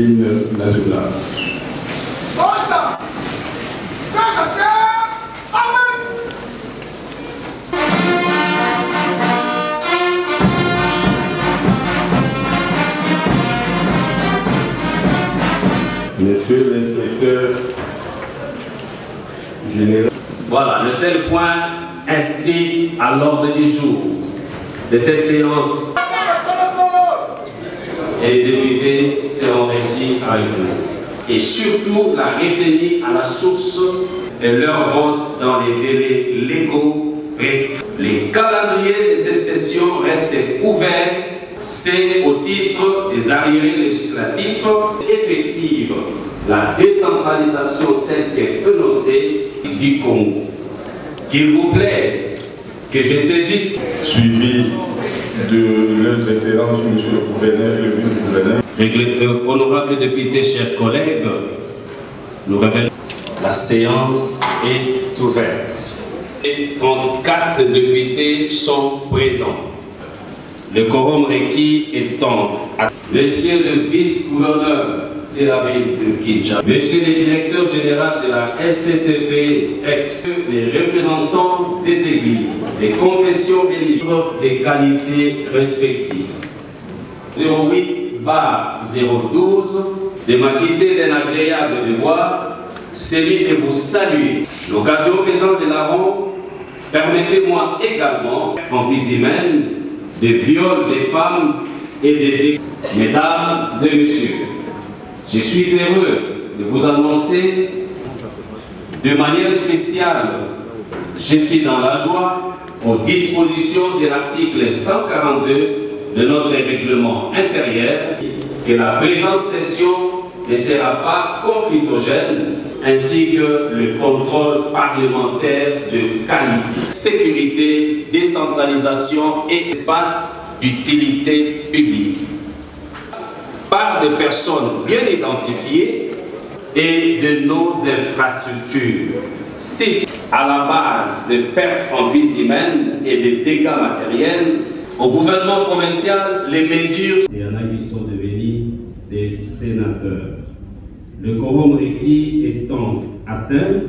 l'hymne national. Monsieur l'inspecteur général. Voilà, le seul point inscrit à l'ordre du jour de cette séance. Et les députés seront régis avec nous. Et surtout la retenir à la source de leur vote dans les délais légaux prescrits. Les calendriers de cette session restent ouverts. C'est au titre des arriérés législatifs effective la décentralisation telle qu'est énoncée du Congo. Qu'il vous plaise que je saisisse. Suivi de leurs excellences, monsieur le gouverneur et le vice-gouverneur. Honorables députés, chers collègues, nous révélons la séance est ouverte. Et 34 députés sont présents. Le quorum requis étant Monsieur le vice-gouverneur de la ville de Kinshasa, Monsieur le directeur général de la SCTP, les représentants des églises, des confessions religieuses et qualités respectives. 08/012, de m'acquitter d'un agréable devoir, celui de vous saluer. L'occasion faisant de la ronde, permettez-moi également, en vie humaine, de viol des femmes et des mesdames et messieurs. Je suis heureux de vous annoncer de manière spéciale, je suis dans la joie aux dispositions de l'article 142 de notre règlement intérieur que la présente session ne sera pas conflictogène ainsi que le contrôle parlementaire de qualité, sécurité, décentralisation et espace d'utilité publique par des personnes bien identifiées et de nos infrastructures. C'est à la base de pertes en vies humaines et de dégâts matériels. Au gouvernement provincial, les mesures... Il y en a qui sont devenus des sénateurs. Le quorum requis étant atteint,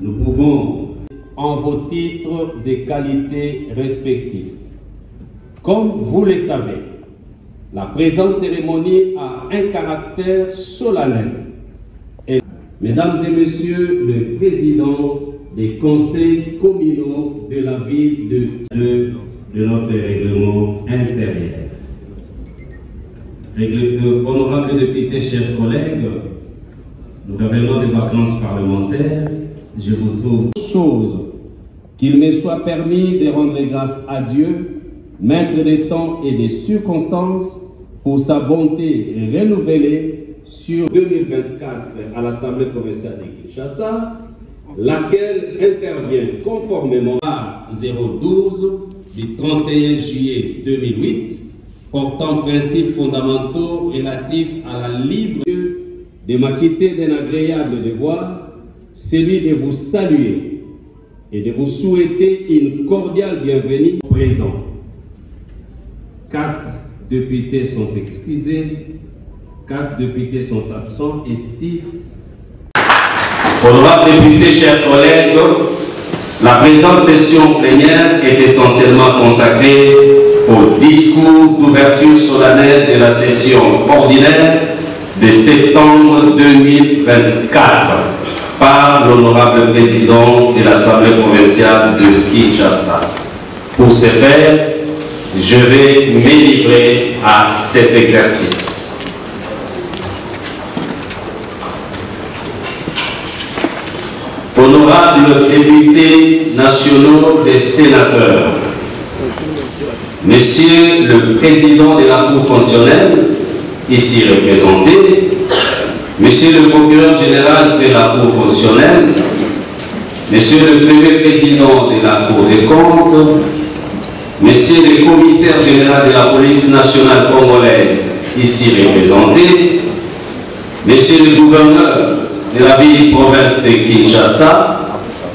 nous pouvons en vos titres et qualités respectifs. Comme vous le savez, la présente cérémonie a un caractère solennel. Et, mesdames et messieurs, le président des conseils communaux de la ville de notre règlement intérieur. Honorables députés, chers collègues, nous revenons des vacances parlementaires. Je vous trouve chose qu'il me soit permis de rendre grâce à Dieu, maître des temps et des circonstances, pour sa bonté renouvelée sur 2024 à l'Assemblée provinciale de Kinshasa, laquelle intervient conformément à 012 du 31 juillet 2008, portant principes fondamentaux relatifs à la libre de m'acquitter d'un agréable devoir, celui de vous saluer et de vous souhaiter une cordiale bienvenue présent. 4 députés sont excusés, 4 députés sont absents et 6. Honorables députés, chers collègues, la présente session plénière est essentiellement consacrée au discours d'ouverture solennelle de la session ordinaire de septembre 2024 par l'honorable président de l'Assemblée provinciale de Kinshasa. Pour ce faire, je vais me livrer à cet exercice. Honorables députés nationaux et sénateurs, Monsieur le Président de la Cour constitutionnelle, ici représenté, Monsieur le Procureur général de la Cour constitutionnelle, Monsieur le Premier Président de la Cour des comptes, Monsieur le Commissaire général de la Police nationale congolaise, ici représenté, Monsieur le Gouverneur de la ville-province de Kinshasa,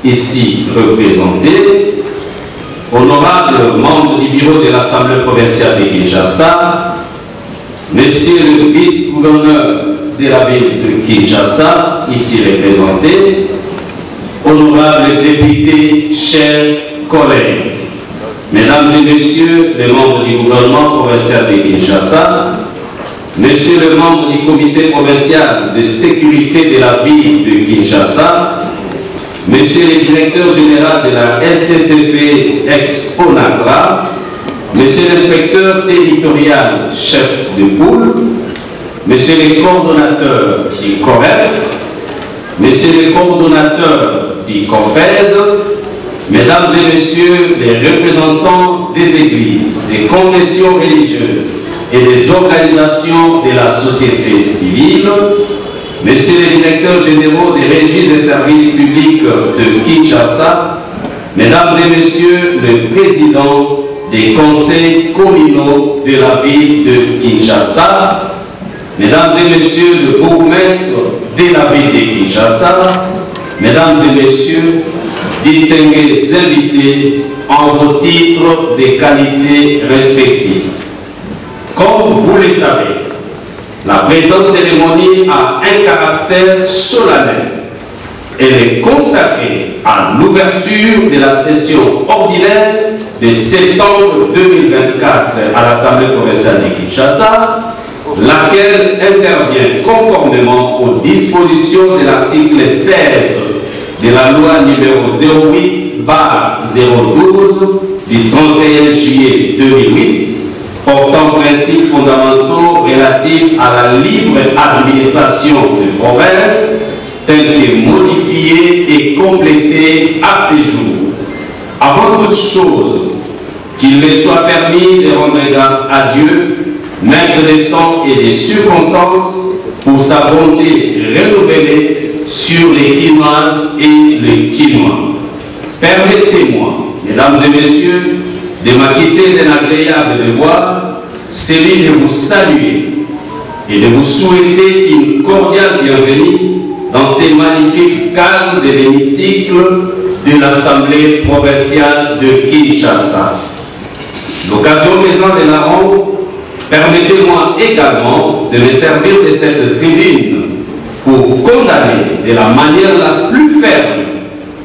ici représenté, honorables membres du bureau de l'Assemblée provinciale de Kinshasa, Monsieur le vice-gouverneur de la ville de Kinshasa, ici représentés, honorables députés, chers collègues, mesdames et messieurs les membres du gouvernement provincial de Kinshasa, messieurs les membres du comité provincial de sécurité de la ville de Kinshasa, monsieur le directeur général de la SCTP ex-ONATRA, monsieur l'inspecteur territorial chef de poule, monsieur le coordonnateur du COREF, monsieur le coordonnateur du COFED, mesdames et messieurs les représentants des églises, des confessions religieuses et des organisations de la société civile, messieurs les directeurs généraux des régies des services publics de Kinshasa, mesdames et messieurs les présidents des conseils communaux de la ville de Kinshasa, mesdames et messieurs le bourgmestre de la ville de Kinshasa, mesdames et messieurs, distingués invités en vos titres et qualités respectifs. Comme vous le savez, la présente cérémonie a un caractère solennel. Elle est consacrée à l'ouverture de la session ordinaire de septembre 2024 à l'Assemblée provinciale de Kinshasa, laquelle intervient conformément aux dispositions de l'article 16 de la loi numéro 08/012 du 31 juillet 2008 portant principes fondamentaux relatifs à la libre administration de province, tel que modifié et complété à ce jour. Avant toute chose, qu'il me soit permis de rendre grâce à Dieu, maître des temps et des circonstances, pour sa bonté renouvelée sur les Kinoises et les Kinois. Permettez-moi, mesdames et messieurs, de m'acquitter d'un agréable devoir, celui de vous saluer et de vous souhaiter une cordiale bienvenue dans ces magnifiques cadres de l'hémicycle de l'Assemblée provinciale de Kinshasa. L'occasion faisant de la ronde, permettez-moi également de me servir de cette tribune pour condamner de la manière la plus ferme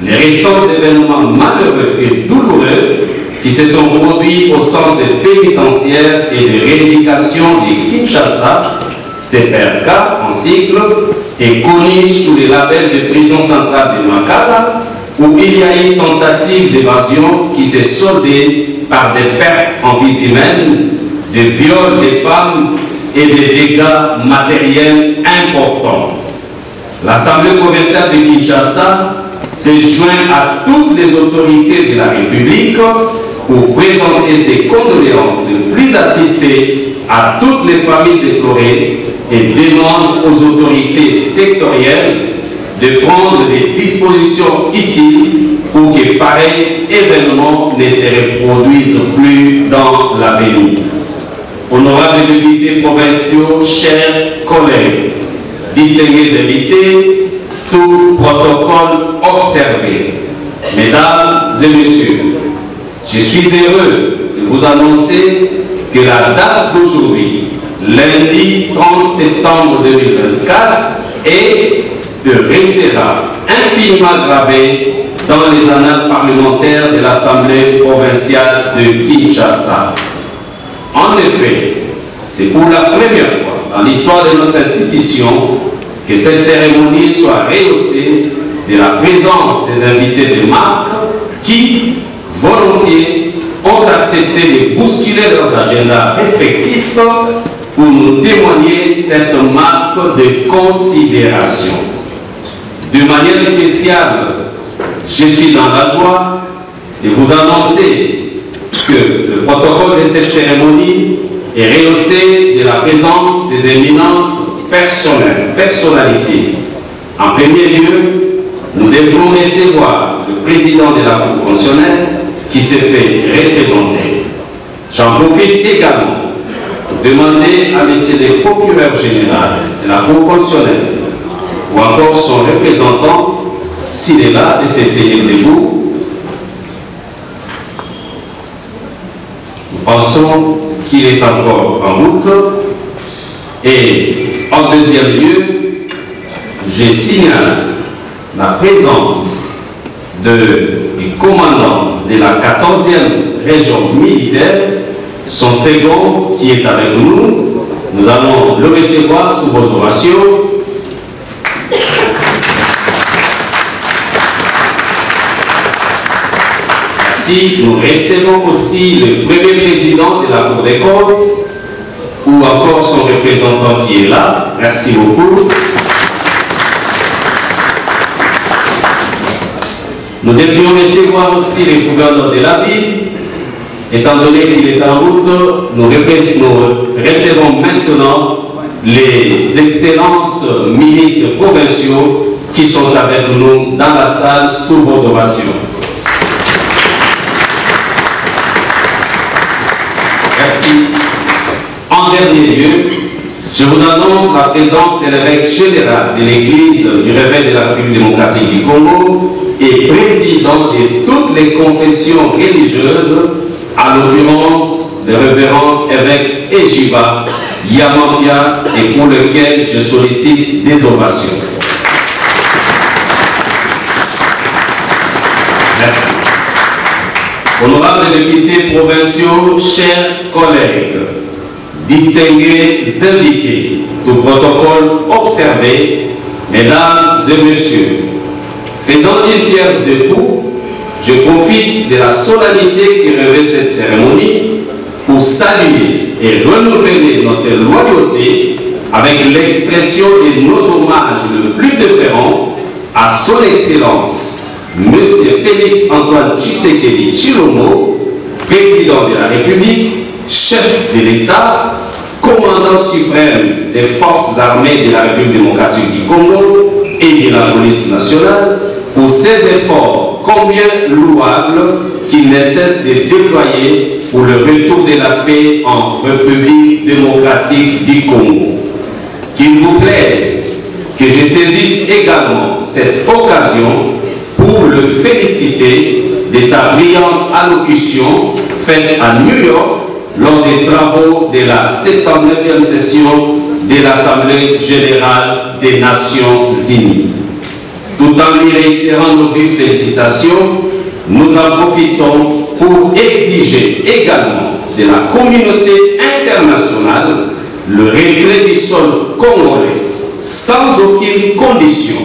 les récents événements malheureux et douloureux qui se sont produits au centre pénitentiaire et de rééducation de Kinshasa, CPRK en sigle, et connu sous le label de prison centrale de Makala, où il y a eu tentative d'évasion qui s'est soldée par des pertes en vies humaines, des viols des femmes et des dégâts matériels importants. L'Assemblée provinciale de Kinshasa s'est jointe à toutes les autorités de la République pour présenter ses condoléances les plus attristées à toutes les familles éplorées et demande aux autorités sectorielles de prendre des dispositions utiles pour que pareils événements ne se reproduisent plus dans l'avenir. Honorables députés provinciaux, chers collègues, distingués invités, tout protocole observé. Mesdames et messieurs, je suis heureux de vous annoncer que la date d'aujourd'hui, lundi 30 septembre 2024, est et restera infiniment gravée dans les annales parlementaires de l'Assemblée provinciale de Kinshasa. En effet, c'est pour la première fois dans l'histoire de notre institution que cette cérémonie soit rehaussée de la présence des invités de marque qui, volontiers, ont accepté de bousculer leurs agendas respectifs pour nous témoigner cette marque de considération. De manière spéciale, je suis dans la joie de vous annoncer que le protocole de cette cérémonie est rehaussé de la présence des éminentes personnalités. En premier lieu, nous devons recevoir le président de la Cour constitutionnelle qui se fait représenter. J'en profite également pour demander à M. le procureur général de la Cour constitutionnelle ou encore son représentant, s'il est là, de se tenir debout. Nous pensons qu'il est encore en route et En deuxième lieu, je signale la présence du commandant de la 14e région militaire, son second qui est avec nous. Nous allons le recevoir sous vos ovations. Merci. Nous recevons aussi le premier président de la Cour des comptes, ou encore son représentant qui est là. Merci beaucoup. Nous devrions recevoir aussi le gouverneur de la ville. Étant donné qu'il est en route, nous recevons maintenant les excellences ministres provinciaux qui sont avec nous dans la salle sous vos ovations. Merci. En dernier lieu, je vous annonce la présence de l'évêque général de l'Église du Réveil de la République démocratique du Congo et président de toutes les confessions religieuses, à l'occurrence le révérend évêque Ejiba Yamambia, et pour lequel je sollicite des ovations. Merci. Honorables députés provinciaux, chers collègues, distingués invités, tout protocole observé, mesdames et messieurs, faisant une pierre de coups, je profite de la solennité qui revêt cette cérémonie pour saluer et renouveler notre loyauté avec l'expression de nos hommages le plus déférents à son Excellence, M. Félix Antoine Tshisekedi Tshilombo, président de la République, chef de l'État, commandant suprême des forces armées de la République démocratique du Congo et de la police nationale, pour ses efforts combien louables qu'il ne cesse de déployer pour le retour de la paix en République démocratique du Congo. Qu'il vous plaise que je saisisse également cette occasion pour le féliciter de sa brillante allocution faite à New York lors des travaux de la 79e session de l'Assemblée générale des Nations unies. Tout en lui réitérant nos vives félicitations, nous en profitons pour exiger également de la communauté internationale le retrait du sol congolais sans aucune condition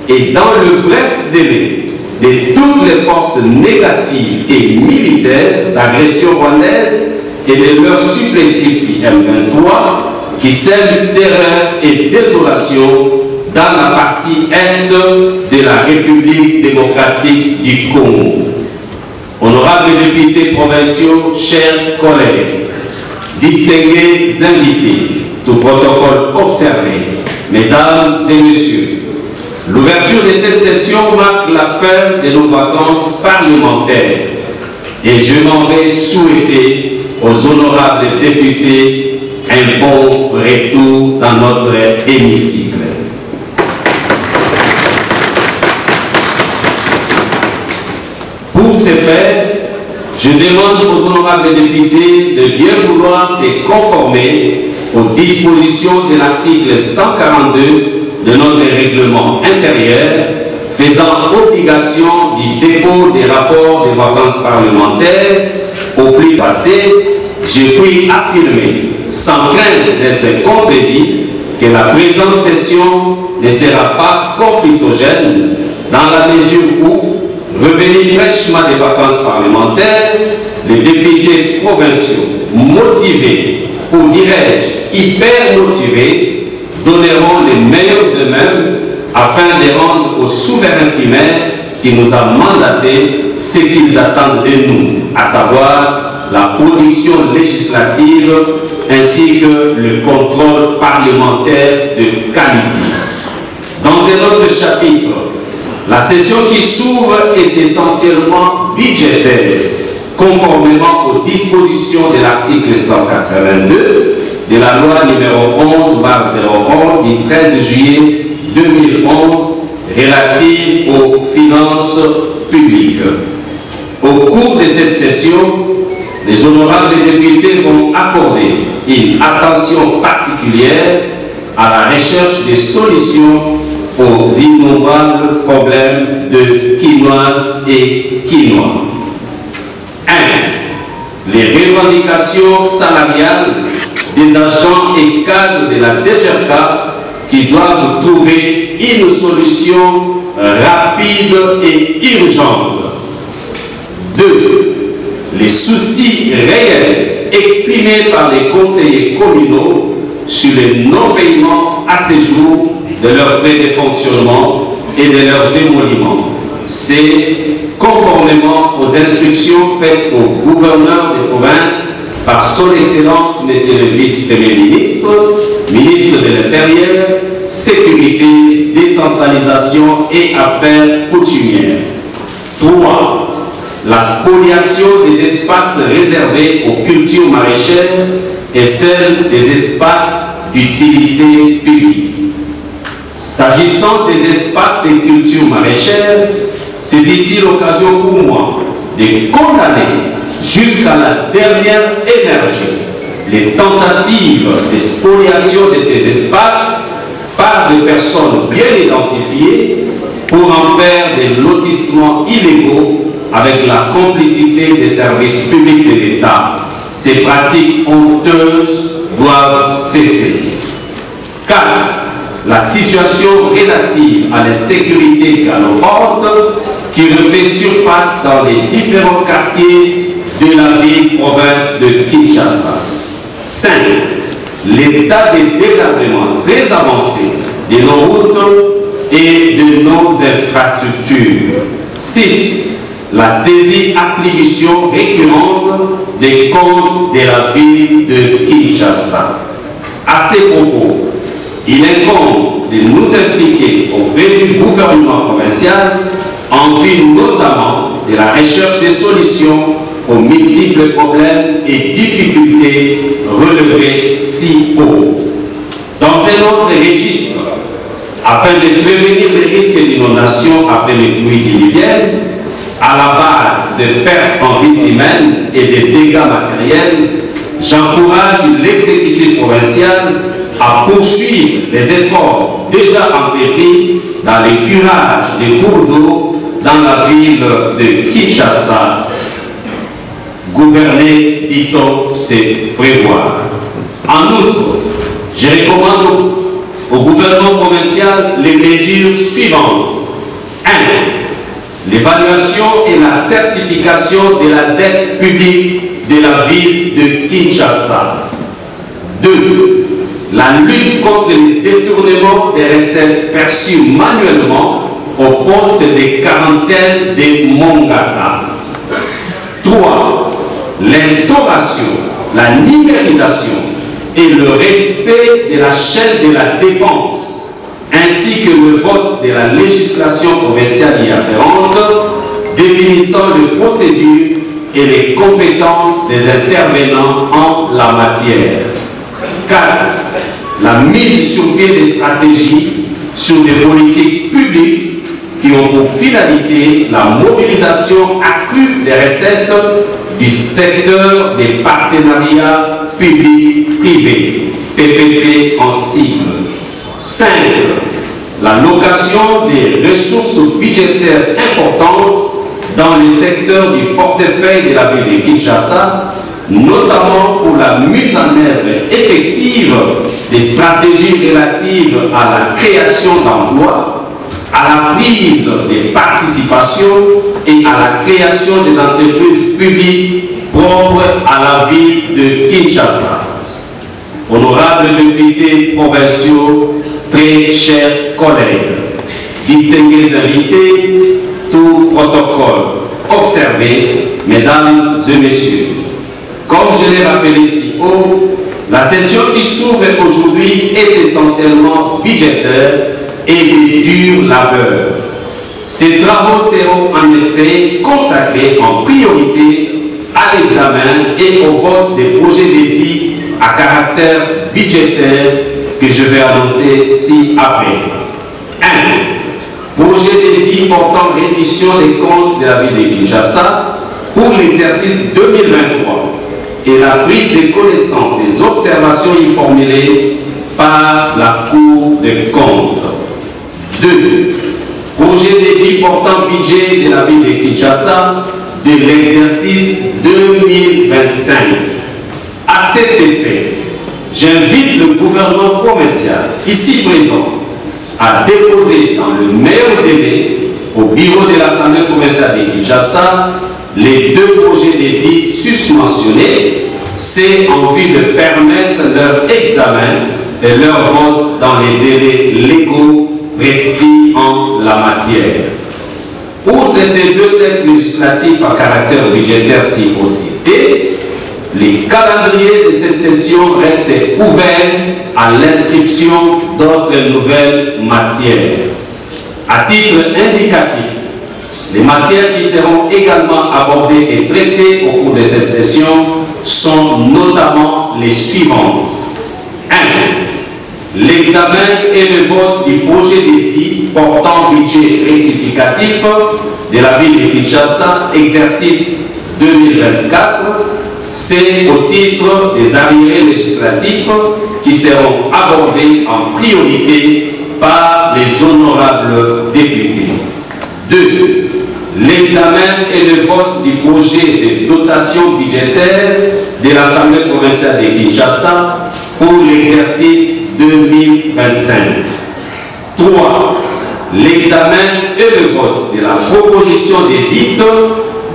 et dans le bref délai de toutes les forces négatives et militaires d'agression rwandaise et de leurs supplétifs du M23 qui sèment terreur et désolation dans la partie est de la République démocratique du Congo. Honorables députés provinciaux, chers collègues, distingués invités, tout protocole observé, mesdames et messieurs, l'ouverture de cette session marque la fin de nos vacances parlementaires et je m'en vais souhaiter aux honorables députés un bon retour dans notre hémicycle. Pour ce faire, je demande aux honorables députés de bien vouloir se conformer aux dispositions de l'article 142 de notre règlement intérieur faisant obligation du dépôt des rapports des vacances parlementaires au plus passé. Je puis affirmer, sans crainte d'être contredit, que la présente session ne sera pas conflictogène dans la mesure où, revenus fraîchement des vacances parlementaires, les députés provinciaux motivés, ou dirais-je hyper motivés, donneront les meilleurs d'eux-mêmes afin de rendre aux souverains primaires qui nous a mandaté ce qu'ils attendent de nous, à savoir la production législative ainsi que le contrôle parlementaire de qualité. Dans un autre chapitre, la session qui s'ouvre est essentiellement budgétaire, conformément aux dispositions de l'article 182 de la loi numéro 11/01 du 13 juillet 2011 relative aux finances publiques. Au cours de cette session, les honorables députés vont accorder une attention particulière à la recherche des solutions aux innombrables problèmes de Quinoises et Quinois. 1. Les revendications salariales des agents et cadres de la DGRK qui doivent trouver une solution rapide et urgente. 2. Les soucis réels exprimés par les conseillers communaux sur le non-paiement à ce jour de leurs frais de fonctionnement et de leurs émoluments. C'est conformément aux instructions faites au gouverneur de province par son Excellence, Monsieur le Vice-Premier ministre, ministre de l'Intérieur, Sécurité, Décentralisation et Affaires coutumières. 3. La spoliation des espaces réservés aux cultures maraîchères et celle des espaces d'utilité publique. S'agissant des espaces de culture maraîchère, c'est ici l'occasion pour moi de condamner jusqu'à la dernière énergie les tentatives de spoliation de ces espaces par des personnes bien identifiées pour en faire des lotissements illégaux avec la complicité des services publics de l'État. Ces pratiques honteuses doivent cesser. 4. La situation relative à la sécurité galopante qui refait surface dans les différents quartiers de la ville-province de Kinshasa. 5. L'état de délabrement très avancé de nos routes et de nos infrastructures. 6. La saisie-attribution récurrente des comptes de la ville de Kinshasa. À ces propos, il incombe de nous impliquer auprès du gouvernement provincial en vue notamment de la recherche des solutions aux multiples problèmes et difficultés relevés si haut. Dans un autre registre, afin de prévenir les risques d'inondation après les pluies diluviennes, à la base de pertes en vies humaines et de dégâts matériels, j'encourage l'exécutif provincial à poursuivre les efforts déjà entrepris dans le curage des cours d'eau dans la ville de Kinshasa. Gouverner, dit-on, c'est prévoir. En outre, je recommande au gouvernement provincial les mesures suivantes. 1. L'évaluation et la certification de la dette publique de la ville de Kinshasa. 2. La lutte contre les détournements des recettes perçues manuellement au poste de quarantaine de Mongata. 3. L'instauration, la numérisation et le respect de la chaîne de la dépense, ainsi que le vote de la législation provinciale y afférente, définissant les procédures et les compétences des intervenants en la matière. 4. La mise sur pied des stratégies sur des politiques publiques qui ont pour finalité la mobilisation accrue des recettes du secteur des partenariats publics-privés, PPP en cible. 5. La location des ressources budgétaires importantes dans le secteur du portefeuille de la ville de Kinshasa, notamment pour la mise en œuvre effective des stratégies relatives à la création d'emplois, à la prise des participations et à la création des entreprises publiques propres à la ville de Kinshasa. Honorables députés provinciaux, très chers collègues, distingués invités, tout protocole observé, mesdames et messieurs. Comme je l'ai rappelé si haut, la session qui s'ouvre aujourd'hui est essentiellement budgétaire et de dur labeur. Ces travaux seront en effet consacrés en priorité à l'examen et au vote des projets dédiés à caractère budgétaire que je vais annoncer ci-après. 1. Projet dédié portant reddition des comptes de la ville de Kinshasa pour l'exercice 2023 et la prise de connaissance des observations y formulées par la Cour des comptes. 2. Projet d'édit portant budget de la ville de Kinshasa de l'exercice 2025. À cet effet, j'invite le gouvernement provincial, ici présent, à déposer dans le meilleur délai au bureau de l'Assemblée provinciale de Kinshasa les 2 projets d'édit susmentionnés, c'est en vue de permettre leur examen et leur vote dans les délais légaux prescrits en la matière. Outre ces 2 textes législatifs à caractère budgétaire ci-cités, les calendriers de cette session restent ouverts à l'inscription d'autres nouvelles matières. À titre indicatif, les matières qui seront également abordées et traitées au cours de cette session sont notamment les suivantes. 1. L'examen et le vote du projet d'édit portant budget rectificatif de la ville de Kinshasa, exercice 2024, c'est au titre des arriérés législatifs qui seront abordés en priorité par les honorables députés. 2. L'examen et le vote du projet de dotation budgétaire de l'Assemblée provinciale de Kinshasa pour l'exercice 2025. 3. L'examen et le vote de la proposition d'édit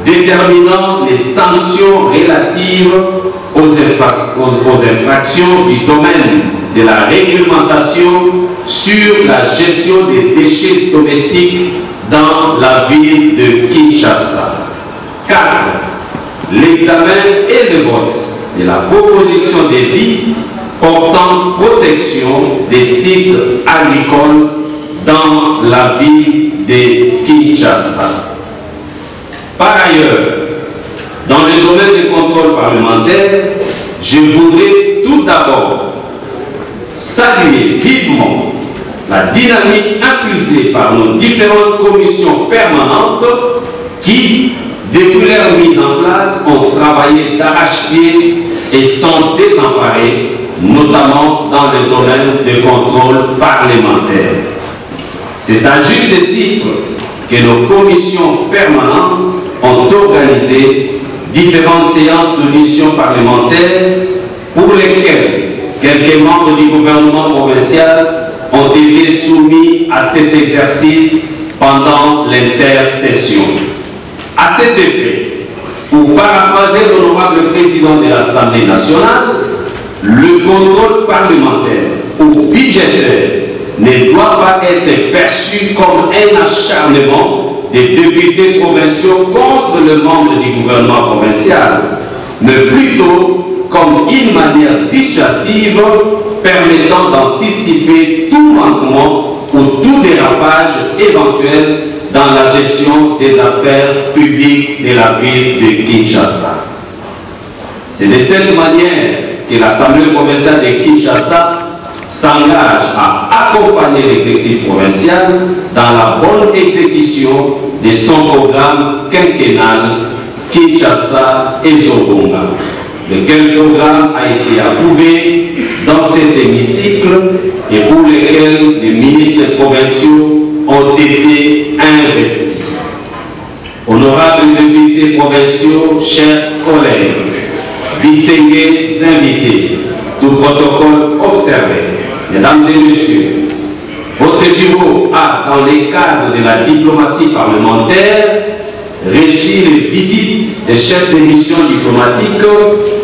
déterminant les sanctions relatives aux infractions du domaine de la réglementation sur la gestion des déchets domestiques dans la ville de Kinshasa. 4. L'examen et le vote de la proposition d'édit portant protection des sites agricoles dans la ville de Kinshasa. Par ailleurs, dans le domaine du contrôle parlementaire, je voudrais tout d'abord saluer vivement la dynamique impulsée par nos différentes commissions permanentes qui, depuis leur mise en place, ont travaillé d'arrache-pied et sont désemparés, notamment dans le domaine du contrôle parlementaire. C'est à juste titre que nos commissions permanentes ont organisé différentes séances d'audition parlementaire pour lesquelles quelques membres du gouvernement provincial ont été soumis à cet exercice pendant l'intercession. À cet effet, pour paraphraser l'honorable président de l'Assemblée nationale, le contrôle parlementaire ou budgétaire ne doit pas être perçu comme un acharnement des députés provinciaux contre le membre du gouvernement provincial, mais plutôt comme une manière dissuasive permettant d'anticiper tout manquement ou tout dérapage éventuel dans la gestion des affaires publiques de la ville de Kinshasa. C'est de cette manière que l'Assemblée provinciale de Kinshasa s'engage à accompagner l'exécutif provincial dans la bonne exécution de son programme quinquennal Kinshasa et Zobonga, lequel programme a été approuvé dans cet hémicycle et pour lequel les ministres provinciaux ont été investis. Honorables députés provinciaux, chers collègues, distingués invités, tout protocole observé, mesdames et messieurs, votre bureau a, dans les cadres de la diplomatie parlementaire, reçu les visites des chefs de mission diplomatiques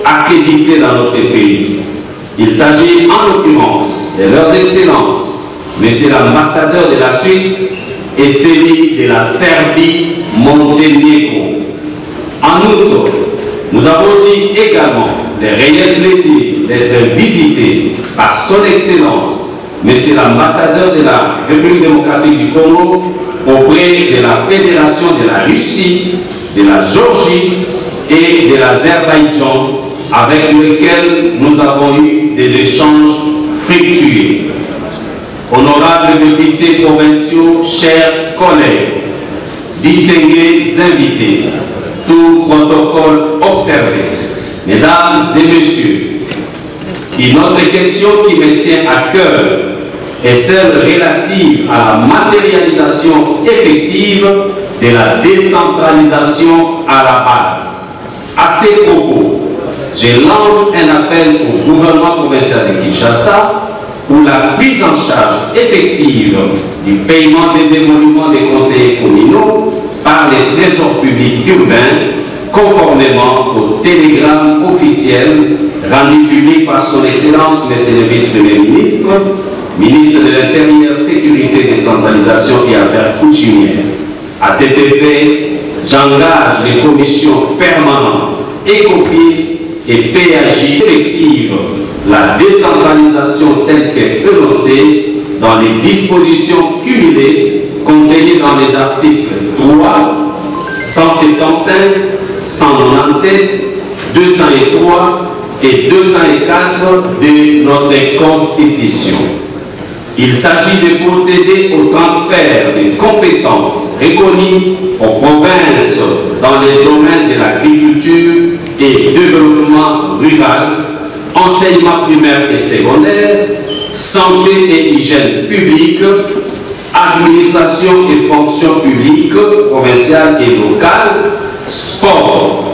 accrédités dans notre pays. Il s'agit en l'occurrence de leurs excellences, Monsieur l'ambassadeur de la Suisse et celui de la Serbie Monténégro. En outre, nous avons aussi également le réel plaisir d'être visités par son excellence, Monsieur l'ambassadeur de la République démocratique du Congo auprès de la Fédération de la Russie, de la Géorgie et de l'Azerbaïdjan, avec lequel nous avons eu des échanges fructueux. Honorables députés provinciaux, chers collègues, distingués invités, tout protocole observé, mesdames et messieurs, Une autre question qui me tient à cœur est celle relative à la matérialisation effective de la décentralisation à la base. À ces propos, je lance un appel au gouvernement provincial de Kinshasa pour la prise en charge effective du paiement des émoluments des conseillers communaux par les trésors publics urbains, conformément au télégramme officiel rendu public par son Excellence, Monsieur le Vice-Premier ministre, ministre de l'Intérieur, Sécurité, Décentralisation et Affaires coutumières. À cet effet, j'engage les commissions permanentes, ECOFIN et PAJ effective la décentralisation telle qu'elle est énoncée dans les dispositions cumulées contenues dans les articles 3, 175, 197, 203 et 204 de notre Constitution. Il s'agit de procéder au transfert des compétences reconnues aux provinces dans les domaines de l'agriculture et développement rural, enseignement primaire et secondaire, santé et hygiène publique, administration et fonction publique provinciale et locale, sport,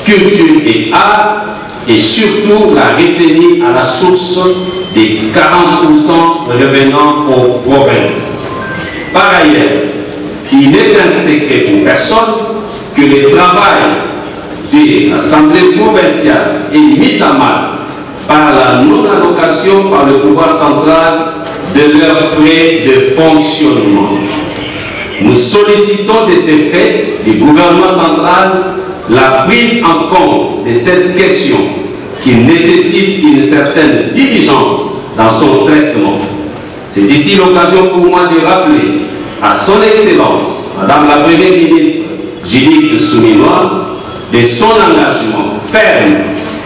culture et art, et surtout la retenue à la source des 40% revenant aux provinces. Par ailleurs, il n'est un secret pour personne que le travail de l'Assemblée provinciale est mis à mal par la non-allocation par le pouvoir central de leurs frais de fonctionnement. Nous sollicitons de ces faits du gouvernement central la prise en compte de cette question qui nécessite une certaine diligence dans son traitement. C'est ici l'occasion pour moi de rappeler à son Excellence, Madame la Première ministre Judith Suminwa, de son engagement ferme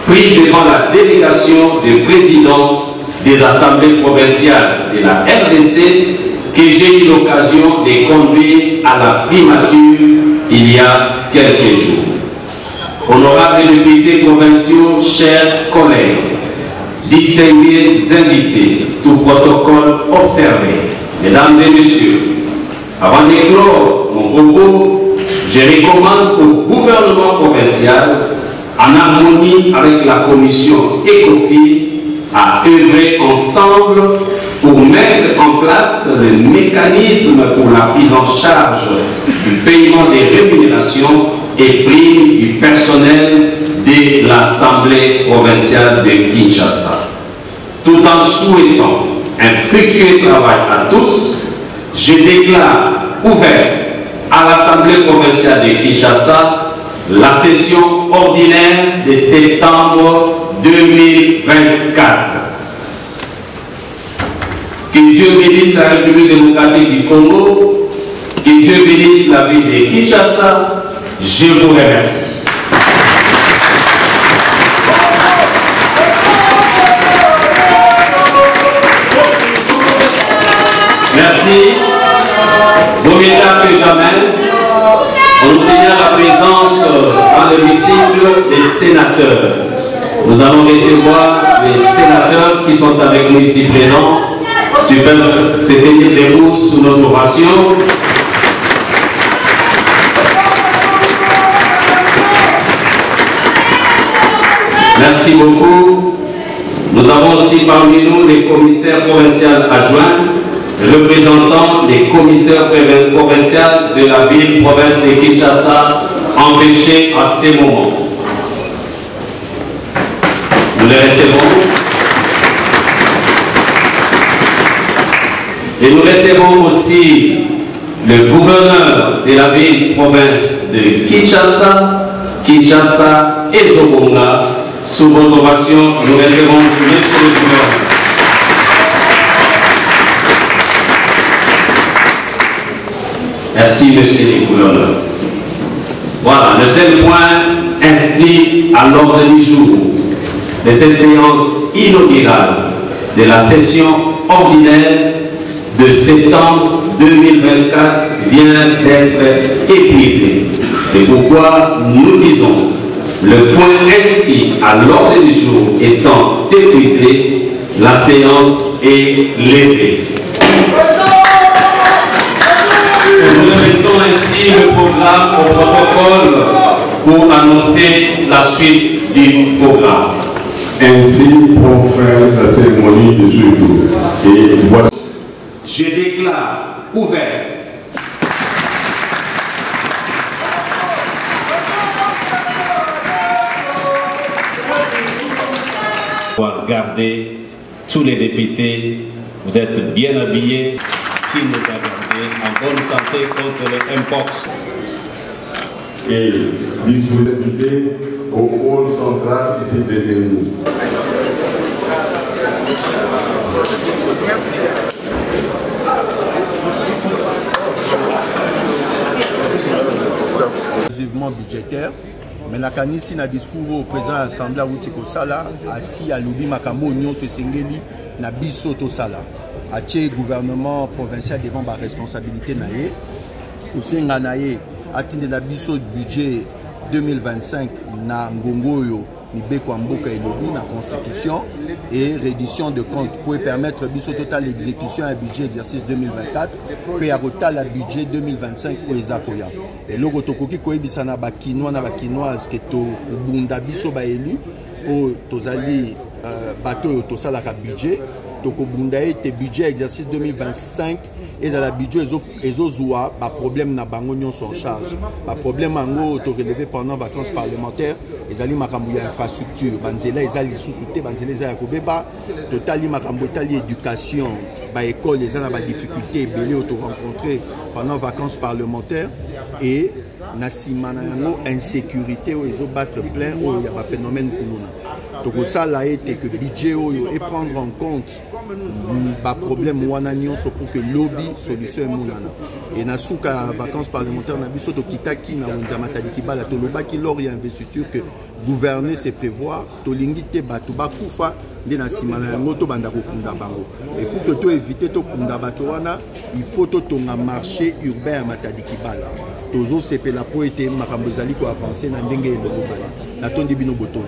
pris devant la délégation des présidents des assemblées provinciales de la RDC que j'ai eu l'occasion de conduire à la primature il y a quelques jours. Honorables députés provinciaux, chers collègues, distingués invités, tout protocole observé, mesdames et messieurs, avant d'éclore mon propos, je recommande au gouvernement provincial, en harmonie avec la commission ECOFIN, à œuvrer ensemble pour mettre en place le mécanisme pour la prise en charge du paiement des rémunérations et primes du personnel de l'Assemblée provinciale de Kinshasa. Tout en souhaitant un fructueux travail à tous, je déclare ouverte à l'Assemblée provinciale de Kinshasa la session ordinaire de septembre 2024. Que Dieu bénisse la République démocratique du Congo, que Dieu bénisse la ville de Kinshasa. Je vous remercie. Merci. Vaut mieux tard que jamais. On nous signale la présence dans l'hémicycle des sénateurs. Nous allons recevoir les sénateurs qui sont avec nous ici présents. Ils peuvent se tenir debout sous nos ovations. Merci beaucoup. Nous avons aussi parmi nous les commissaires provinciaux adjoints représentant les commissaires provinciaux de la ville-province de Kinshasa empêchés à ces moments. Nous les recevons. Et nous recevons aussi le gouverneur de la ville-province de Kinshasa et Zobonga. Sous votre ovation, nous recevons Monsieur le gouverneur. Merci, Monsieur le gouverneur. Voilà, le seul point inscrit à l'ordre du jour de cette séance inaugurale de la session ordinaire de septembre 2024 vient d'être épuisé. C'est pourquoi nous disons Le point inscrit à l'ordre du jour étant épuisé, la séance est levée. Nous remettons ainsi le programme au protocole pour annoncer la suite du programme. Ainsi prend fin la cérémonie de ce jour. Et voici. Je déclare ouverte pour garder tous les députés. Vous êtes bien habillés. Qui nous a gardés en bonne santé contre le Mpox. Et disponibilité au hall central ici derrière nous. Exclusivement budgétaire, mais la canisi na discours au président de l'Assemblée Outi Kosala, assis à Loubi Makambo Nyonso Sengeli, na biso Tosala. Atie gouvernement provincial devant ma responsabilité naie, au Senga naie, atteindre la biso budget 2025 na Ngongoyo, Nibeko Mboka et Lobi, na constitution et reddition de compte pour permettre biso total exécution à budget exercice 2024, puis à total budget 2025 pour les Akoya. Et le Rotokoki Koebisa na bakinois na bakinoise que to bunda biso ba élu, au tozali bateau tosala ka budget. Tokobundaye te budget exercice 2025 et dans la budget ezozoa ba problème na bango nyonso en charge ba problème ango to relevé pendant vacances parlementaires ezali makambo ya infrastructure banzela ezali sous-souté banzela ezali kobeba totali makambo tali éducation ba école ezana ba difficulté belé auto rencontré pendant vacances parlementaires et na simana yango insécurité o ezo battre plein o ya ba phénomène kuluna donc ça là été que budget oyo et prendre en compte ba problème wana nyonso pour que lobby solution monana et na suka vacances parlementaires na biso to kitaki na Nzama Talikibala to lobaki lors ya investiture que gouverner c'est prévoir to lingité bato bakufa nde na simana yango to banda ko kunda bango et pour que to éviter to kunda bato wana il faut to tonga marché urbain à Matadikibala tozo sepela po ete makambo zali ko avancer na ndenge de lobala la tondi bino boto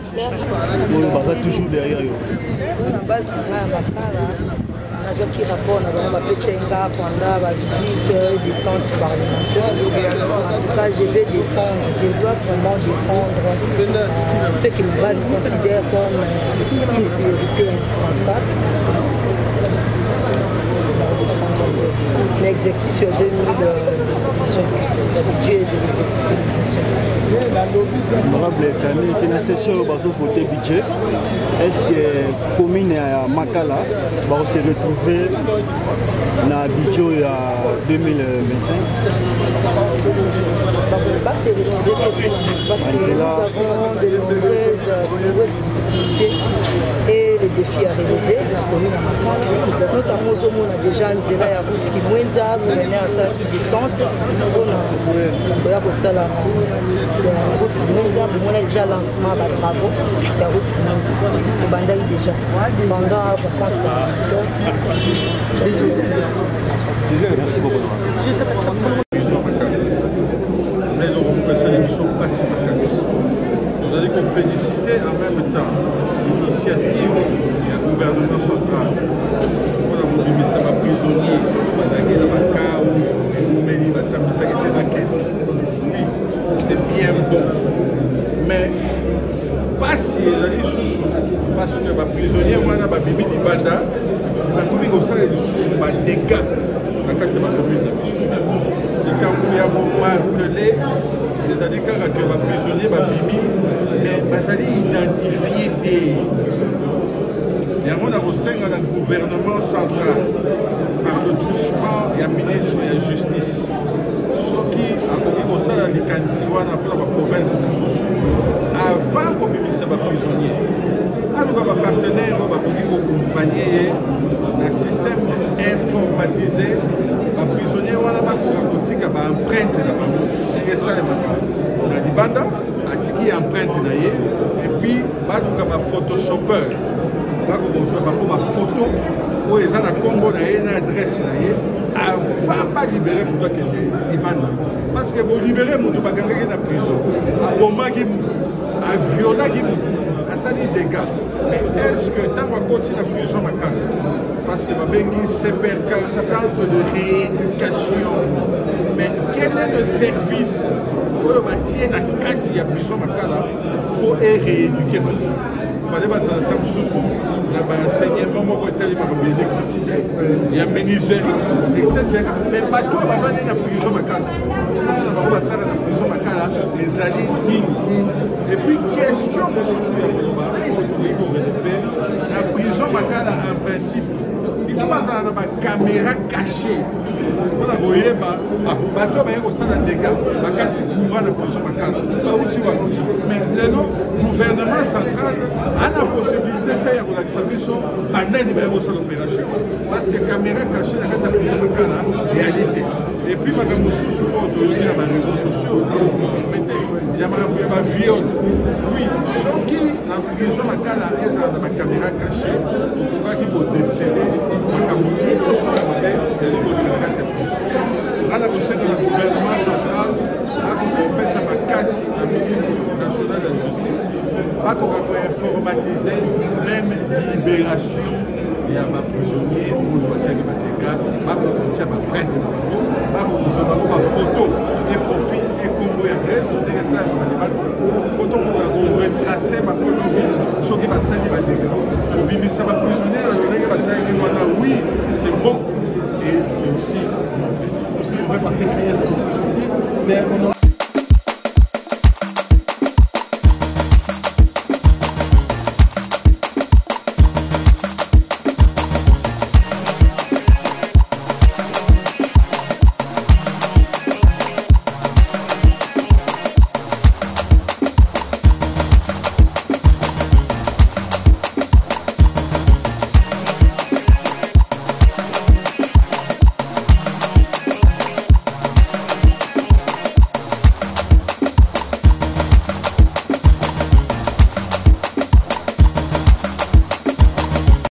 on va toujours derrière yo na base na makala na joki rapport na ba PCNga pendant la visite des centres parlementaires. En tout cas, je vais défendre, je dois vraiment défendre ce que la base considère comme une priorité indispensable. L'exercice 2025, le budget de l'exercice 2025. Honorable Camille, qui est la session côté budget, est-ce que la commune à Makala va se retrouver dans le budget à 2025? Va se retrouver parce que nous avons de nombreuses difficultés et des défis à relever la commune à Makala. Notamment, on a déjà une zéro à route qui est moins à venir à ça qui descend. On a déjà lancement de travaux, la route qui est bandée déjà. Pendant la vacances Merci beaucoup. Nous allons féliciter en même temps l'initiative du gouvernement central pour la mobilisation des prisonniers, oui, c'est bien bon, mais pas si les sous parce que les prisonniers, on a bibi di banda, la commune comme ça, les sous des dégâts dans la commune de Bichou. Et quand vous avez martelé, les adhérents que les prisonniers, mais vous allez identifier des. Et on a aussi un gouvernement central par le truchement et le ministre de la Justice. Ce qui a commis ça dans les Kansiwana pour la province de Soussou avant qu'on puisse être prisonnier. Alors, les partenaires ont accompagné un système informatisé. Les prisonniers ont empreinte de la famille. Et ça, on a dit banda, atiki empreinte et puis, il y a un photoshopper. Il y a une photo où ils ont un combo une adresse avant de libérer les bandes. Parce que vous libérez les gens dans la prison. À moment qui a des dégâts. Mais est-ce que dans ma côté la prison Makala, parce que ma bengi CPRK, centre de rééducation, mais quel est le service pour le bâtir la carte de la prison Makala pour rééduquer? Il fallait pas s'entendre sous il y a enseignement, il y a l'électricité, il y a menuiserie, etc. Mais pas tout va aller dans la prison Makala. Ça, on va faire dans la prison Makala, les alliés dignes. Et puis, question de sous la prison Makala, en principe, il faut pas avoir une caméra cachée. On a voyé, bateau va ça dans des dégâts. Bakati courant la prison Makala. Mais le gouvernement central a la possibilité de faire une examination pendant l'opération. Parce que la caméra cachée dans la prison Makala, réalité. Et puis, je suis sur les réseaux sociaux, il y a un viol. Oui, ceux qui, dans la prison Makala, ils ont la caméra cachée, pour pas qu'ils vont décéder, Ana você que o governo central a compensa para casse a ministre national de la justice pas qu'on va informatiser même libération il y a ma prisonnier ou je sais que ma dégâts pas qu'on tient ma prête pas qu'on nous envoie ma photo et profil et combo adresse et ça photo pour retracer ma colonie ce qui va salir ma dégâts au bibi ça ma prisonnier la va salir oui c'est bon et c'est aussi parce que créer cette société mais on